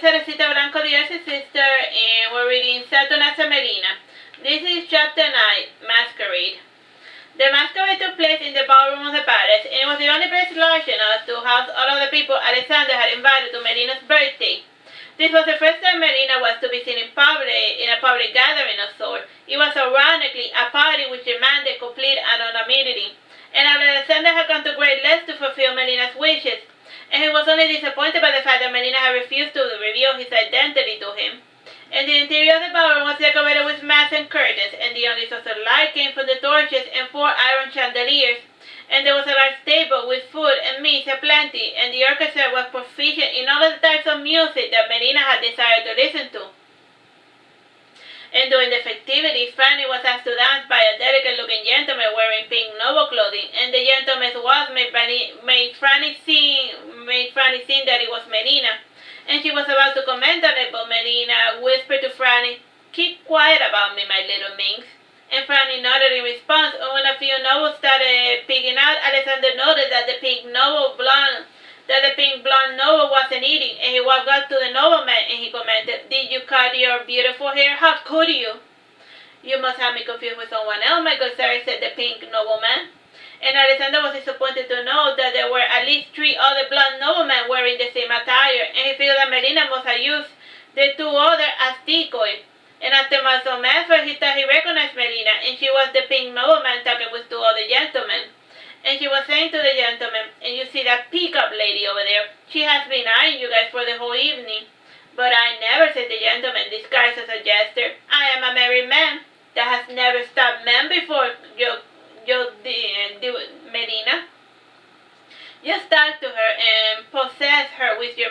is Teresita Blanco, the Artsy sister, and we're reading Saturnastra Melina. This is chapter 9, Masquerade. The masquerade took place in the ballroom of the palace, and it was the only place large enough to house all of the people Alexander had invited to Melina's birthday. This was the first time Melina was to be seen in a public gathering of sorts. It was ironically a party which demanded complete anonymity, and Alexander had gone to great lengths to fulfill Melina's wishes, and he was only disappointed by the fact that Melina had refused to reveal his identity to him. And the interior of the ballroom was decorated with mats and curtains, and the only source of light came from the torches and 4 iron chandeliers. And there was a large table with food and meats aplenty, and the orchestra was proficient in all of the types of music that Melina had desired to listen to. And during the festivities, Franny was asked to dance by a delicate-looking gentleman wearing pink noble clothing, and the gentleman's waltz made Franny think that it was Melina. And she was about to comment on it, but Melina whispered to Franny, "Keep quiet about me, my little minx." And Franny nodded in response, and when a few nobles started peeking out, Alexander noticed that the pink blonde noble wasn't eating, and he walked up to the nobleman and he commented, "Did you cut your beautiful hair? How could you?" "You must have me confused with someone else, my good sir," said the pink nobleman. And Alexander was disappointed to know that there were at least 3 other blonde noblemen wearing the same attire, and he figured that Melina must have used the 2 others as decoys. And after some effort, he thought he recognized Melina, and she was the pink nobleman talking with 2 other gentlemen. And she was saying to the gentleman, "And you see that peacock lady over there? She has been eyeing you guys for the whole evening." "But I never," said the gentleman, disguised as a jester. "I am a married man that has never stopped men before, Melina. Just talk to her and possess her with your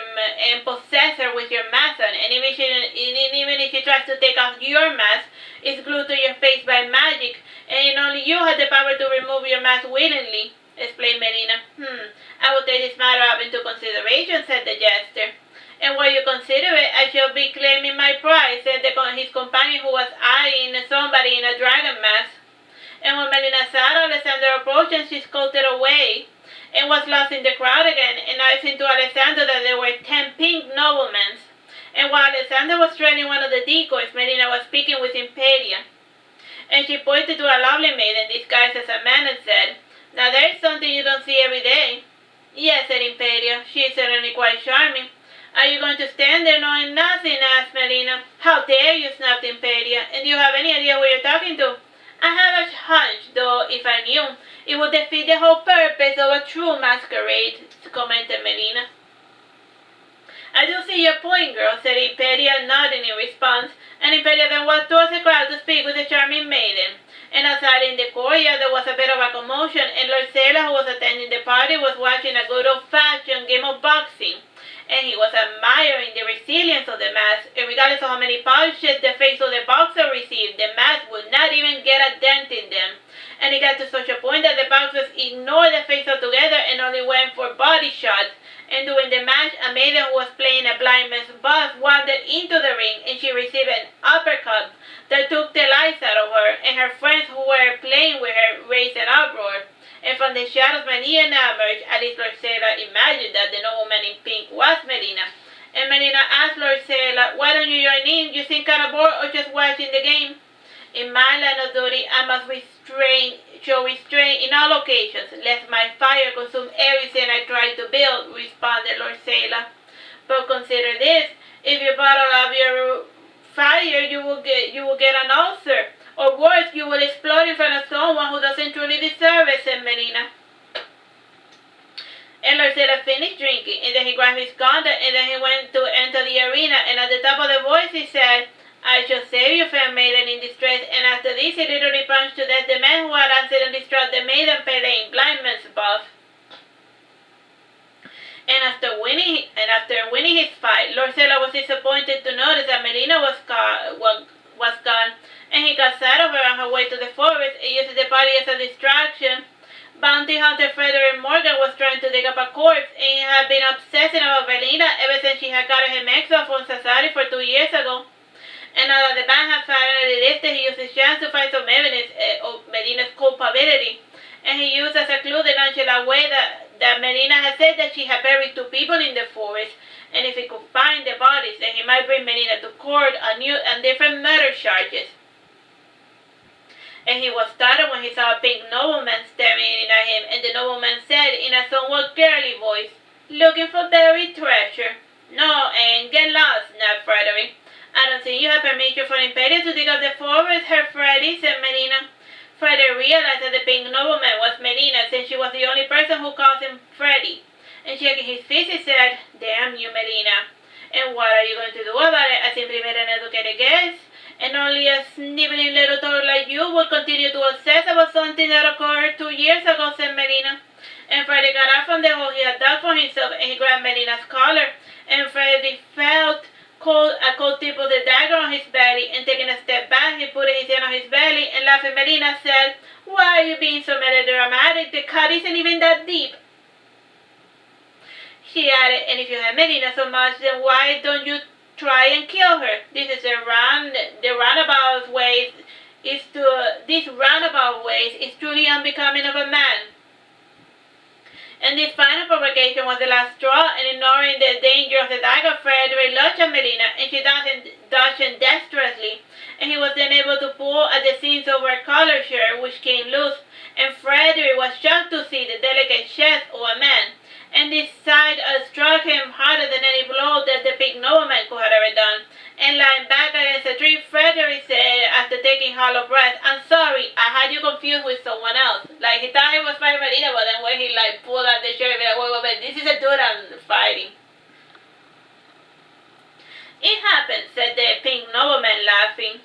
mask on, and even if she tries to take off your mask, it's glued to your face by magic, and only you have the power to remove your mask willingly," explained Melina. "I will take this matter up into consideration," said the jester. "And while you consider it, I shall be claiming my prize," said his companion, who was eyeing somebody in a dragon mask. And when Melina saw Alexander approaching, she scuttled away and was lost in the crowd again, announcing to Alexander that there were 10 pink noblemen. And while Alexander was training one of the decoys, Melina was speaking with Impede. And she pointed to a lovely maiden disguised as a man and said, "Now there is something you don't see every day." "Yes," said Impede, "she is certainly quite charming." "Are you going to stand there knowing nothing?" asked Melina. "How dare you?" snapped Impede. "And do you have any idea who you're talking to?" "I have a hunch, though if I knew, it would defeat the whole purpose of a true masquerade," commented Melina. "I do see your point, girl," said Impede, nodding in response, and Impede then walked towards the crowd to speak with the charming maiden. And outside in the courtyard there was a bit of a commotion, and Lord Sailor, who was attending the party, was watching a good old-fashioned game of boxing. And he was admiring the resilience of the mask, and regardless of how many punches the face of the boxer received, the mask would not even get a dent in them. And it got to such a point that the boxers ignored the face altogether and only went for body shots. And during the match, a maiden who was playing a blind man's buff wandered into the ring, and she received an uppercut that took the life out of her, and her friends who were playing with her raised an uproar. And from the shadows Melina emerged. At least Lord Sailor imagined that the nobleman in pink was Melina. And Melina asked Lord Sailor, "Why don't you join in? You seem kind of bored or just watching the game?" "In my line of duty, I must show restraint in all occasions, lest my fire consume everything I try to build," responded Lord Sailor. "But consider this, if you bottle up your fire, you will get an ulcer. Or worse, you will explode in front of someone who doesn't truly deserve it," said Melina. And Lord Sailor finished drinking, and then he grabbed his gun, and then he went to enter the arena, and at the top of the voice he said, "I shall save you, fair maiden in distress," and after this he literally punched to death the man who had accidentally struck the maiden playing blind man's buff. And after winning his fight, Lord Sailor was disappointed to notice that Melina was gone, and he got sight of her on her way to the forest and used the party as a distraction. Bounty hunter Frederick Morgan was trying to dig up a corpse, and he had been obsessing about Melina ever since she had gotten him exiled from Sassari for 2 years ago. And now that the ban had finally lifted, he used his chance to find some evidence of Melina's culpability, and he used as a clue the nonchalant way that that Melina had said that she had buried 2 people in the forest, and if he could find the bodies, then he might bring Melina to court on different murder charges. And he was startled when he saw a pink nobleman staring at him, and the nobleman said in a somewhat girly voice, "Looking for buried treasure?" "No, and get lost," snapped Frederick. "I don't think you have permission for impede to dig up the forest, Herr Freddy," said Melina. Frederick realized that the pink nobleman was Melina, since she was the only person who called him Freddy. And shaking his fist, he said, "Damn you, Melina. And what are you going to do about it? I simply made an educated guess. And only a sniveling little dog like you would continue to obsess about something that occurred 2 years ago," said Melina. And Freddy got up from the hole he had dug for himself, and he grabbed Melina's collar. And Freddy felt a cold tip of the dagger on his belly, and taking a step back, he put his hand on his belly, and laughing, Melina said, "Why are you being so melodramatic? The cut isn't even that deep." She added, "And if you have Melina so much, then why don't you try and kill her? This roundabout ways is truly unbecoming of a man." And this final provocation was the last straw, and ignoring the danger of the dagger, Frederick lunged at Melina, and she dodged dexterously, and he was then able to pull at the seams of her collar shirt, which came loose, and Frederick was shocked to see the delicate chest of a man, and this sight struck him harder than any blow that the big nobleman could have ever done. And lying back against a tree, Frederick said, after taking hollow breath, "I'm sorry, I had you confused with someone else." Like, he thought he was fighting Melina, but then when he, pulled out the shirt, wait, this is a dude I'm fighting. "It happened," said the pink nobleman, laughing.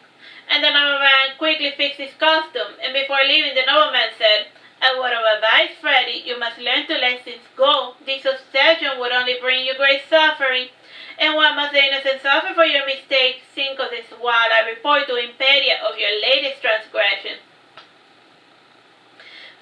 And the nobleman quickly fixed his costume, and before leaving, the nobleman said, "A word of advice, Freddy, you must learn to let things go. This obsession would only bring you great suffering. And why must the innocent suffer for your mistakes? Think of this while I report to Impedia of your latest transgression."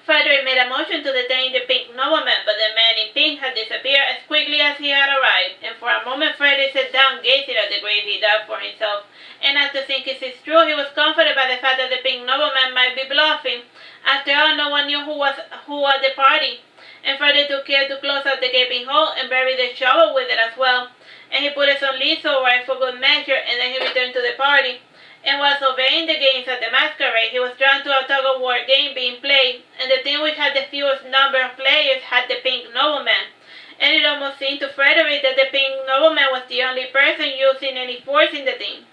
Frederick made a motion to detain the pink nobleman, but the man in pink had disappeared as quickly as he had arrived, and for a moment Frederick sat down gazing at the grave he dug for himself, and after thinking this through, he was comforted by the fact that the pink nobleman might be bluffing. After all, no one knew who at the party, and Frederick took care to close up the gaping hole and bury the shovel with it as well, and he put some leaves over it for good measure, and then he returned to the party. And while surveying the games at the Masquerade, he was drawn to a tug-of-war game being played, and the team which had the fewest number of players had the pink nobleman. And it almost seemed to Frederick that the pink nobleman was the only person using any force in the team.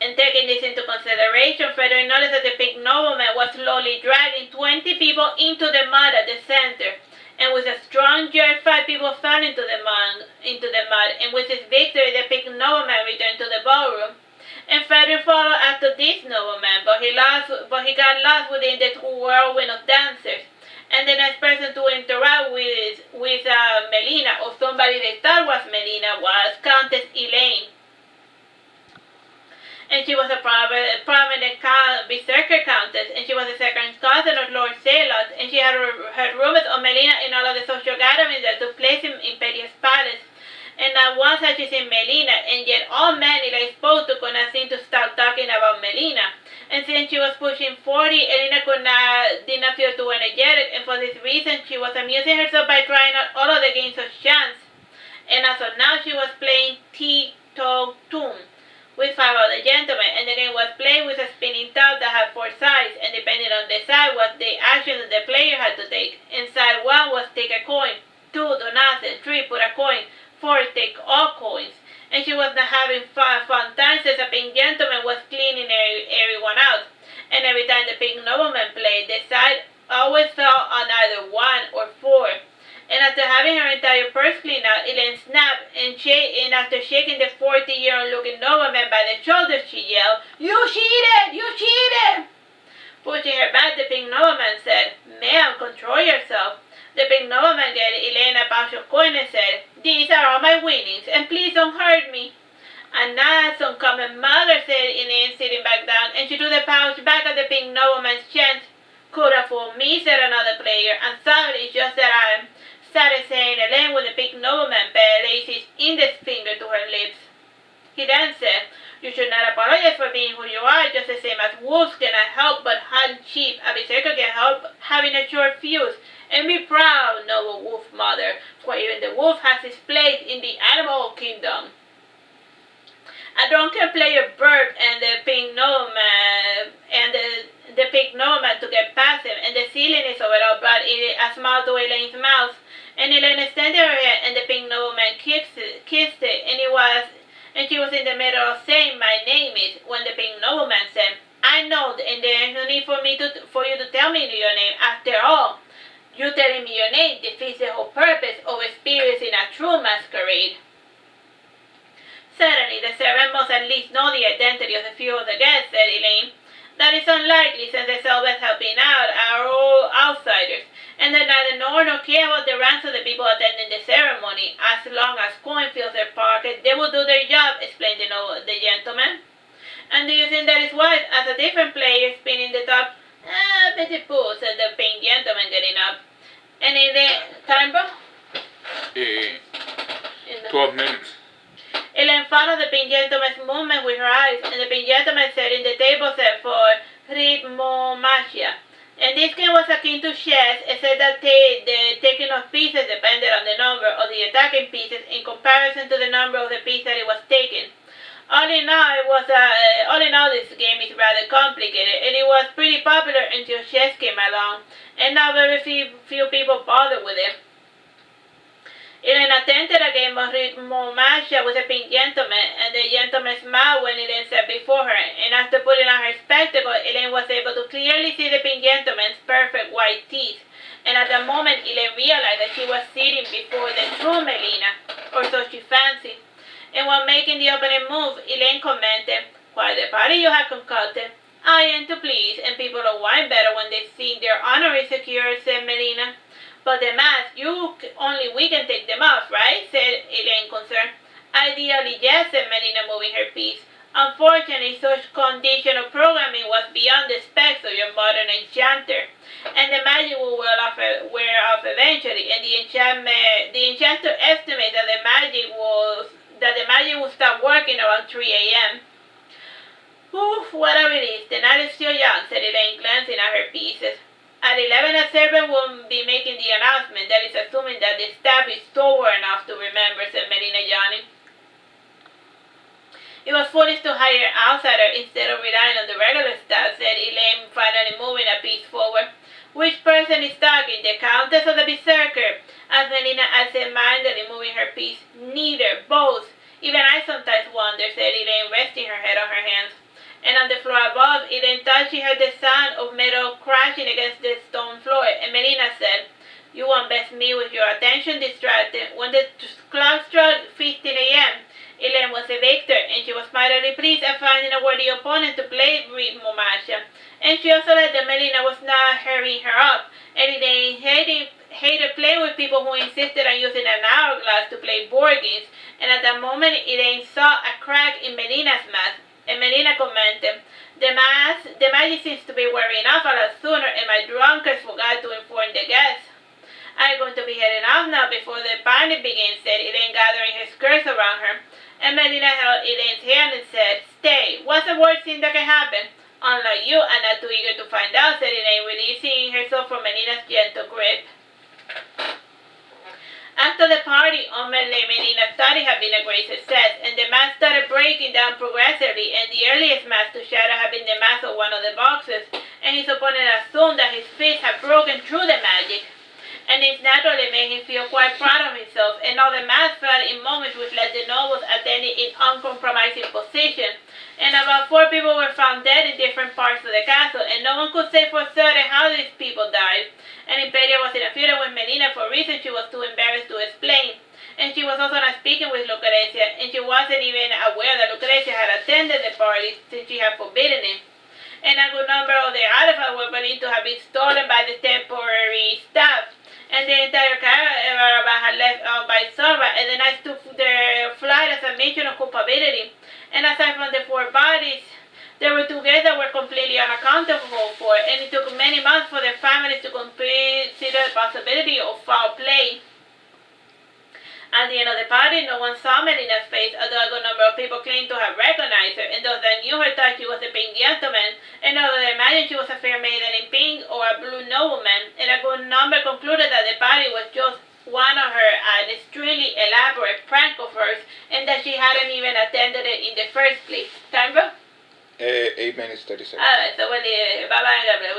And taking this into consideration, Frederick noticed that the pink nobleman was slowly dragging 20 people into the mud at the center. And with a strong jerk, 5 people fell into the mud, and with his victory, the pink nobleman returned to the ballroom. And Frederick followed after this nobleman, but he got lost within the whirlwind of dancers. And the next person to interact with Melina, or somebody they thought was Melina, was Countess Elaine. And she was a prominent berserker countess, and she was the second cousin of Lord Zealot, and she had heard rumors of Melina in all of the social gatherings that took place in Imperia's palace. And not once had she seen Melina, and yet all men Elaine spoke to could not seem to stop talking about Melina. And since she was pushing 40, Elena did not feel too energetic, and for this reason she was amusing herself by trying out all of the games of chance. And as of now, she was playing Tea-to-Toom with 5 other gentlemen, and the game was played with a spinning top that had 4 sides, and depending on the side was the action that the player had to take. And side 1 was take a coin, 2 do nothing, 3 put a coin, 4 take all coins. And she was not having fun times as a pink gentleman was cleaning everyone out. And every time the pink nobleman played, the side always fell on either 1 or 4. And after having her entire purse cleaned out, Elaine snapped, and after shaking the 40-year-old looking nobleman by the shoulders, she yelled, "You cheated! You cheated!" Pushing her back, the pink nobleman said, "Ma'am, control yourself." The pink nobleman gave Elaine a pouch of coin and said, "These are all my winnings, and please don't hurt me." "And not some common mugger," said Elaine, sitting back down, and she threw the pouch back at the pink nobleman's chest. "Could have fooled me," said another player. "I'm sorry, it's just that I'm..." started saying Elaine when the pink nobleman placed his index finger to her lips. He then said, You should not apologize for being who you are, just the same as wolves cannot help but hunt sheep. A berserker can help having a short fuse. And be proud, noble wolf mother, for even the wolf has his place in the animal kingdom. A drunken player burped, and the pink nomad to get past him, and the ceiling is overall brought a smile to Elaine's mouth. And Elaine extended her head, and the pink nobleman kissed it, and she was in the middle of saying, "My name is," when the pink nobleman said, "I know, and there is no need for you to tell me your name. After all, you telling me your name defeats the whole purpose of experiencing a true masquerade." "Certainly, the servant must at least know the identity of a few of the guests," said Elaine. "That is unlikely, since the servants helping out are all outsiders, and they neither know nor care about the ranks of the people attending the ceremony. As long as coin fills their pocket, they will do their job," explained the gentleman. "And do you think that is wise?" asked a different player, spinning the top. Petit peu," said the pink gentleman, getting up. "And in the time, bro?" 12 minutes. Elaine followed the pink gentleman's movement with her eyes, and the pink gentleman sat in the table set for ritmomatia. And this game was akin to chess, except that the taking of pieces depended on the number of the attacking pieces in comparison to the number of the piece that it was taken. All in all, this game is rather complicated, and it was pretty popular until chess came along, and now very few people bother with it. Elaine attempted a game of ritmomatia with a pink gentleman, and the gentleman smiled when Elaine sat before her, and after putting on her spectacles, Elaine was able to clearly see the pink gentleman's perfect white teeth, and at that moment Elaine realized that she was sitting before the true Melina, or so she fancied. And while making the opening move, Elaine commented, "Quite the party you have concocted." "I am to please, and people don't wine better when they see their honor is secure," said Melina. "But the masks, only we can take them off, right?" said Elaine, concerned. "Ideally, yes," said Melina, moving her piece. "Unfortunately, such conditional programming was beyond the specs of your modern enchanter, and the magic will wear off eventually, and the enchanter estimates that the magic will start working around 3 a.m. "Oof, what a relief. The night is still young," said Elaine, glancing at her pieces. "At 11, a servant will be making the announcement. That is assuming that the staff is sober enough to remember," said Melina, yawning. "It was foolish to hire an outsider instead of relying on the regular staff," said Elaine, finally moving a piece forward. "Which person is talking, the Countess or the Berserker?" asked Melina, absent-mindedly moving her piece. "Neither, both. Even I sometimes wonder," said Elaine, resting her head on her hands. And on the floor above, Elaine thought she heard the sound of metal crashing against the stone floor, and Melina said, "You won't best me with your attention distracted." When the clock struck 15 a.m., Elaine was a victor, and she was mightily pleased at finding a worthy opponent to play ritmomatia. And she also liked that Melina was not hurrying her up, and Elaine hated playing with people who insisted on using an hourglass to play board games, and at that moment Elaine saw a crack in Melina's mask. And Melina commented, the magic seems to be wearing off a lot sooner, and my drunkards forgot to inform the guests." "I'm going to be heading off now before the party begins," said Elaine, gathering her skirts around her. And Melina held Elaine's hand and said, "Stay. What's the worst thing that can happen?" "Unlike you, I'm not too eager to find out," said Elaine, releasing herself from Melina's gentle grip. After the party, Melina's study had been a great success, and the mask started breaking down progressively, and the earliest mask to shatter had been the mask of one of the boxes, and his opponent assumed that his fist had broken through the magic. And this naturally made him feel quite proud of himself, and all the masks fell in moments which left the nobles attending in uncompromising position. And about 4 people were found dead in different parts of the castle, and no one could say for certain how these people died. And Impede was in a feud with Melina for reasons she was too embarrassed to explain. And she was also not speaking with Lucrezia, and she wasn't even aware that Lucrezia had attended the party since she had forbidden it. And a good number of the artifacts were believed to have been stolen by the temporary staff. And the entire caravan had left by sunrise, and the knights took their flight as a mission of culpability. And aside from the 4 bodies, there were 2 guests that were completely unaccountable for, and it took many months for their families to consider the possibility of foul play. At the end of the party, no one saw Melina's face, although a good number of people claimed to have recognized her, and those that knew her thought she was a pink gentleman, and others imagined she was a fair maiden in pink or a blue nobleman, and a good number concluded that the party was just one of her an extremely elaborate prank of hers, and that she hadn't even attended it in the first place. Time, bro? 8 minutes, 30 seconds. Alright, so bye-bye, God bless.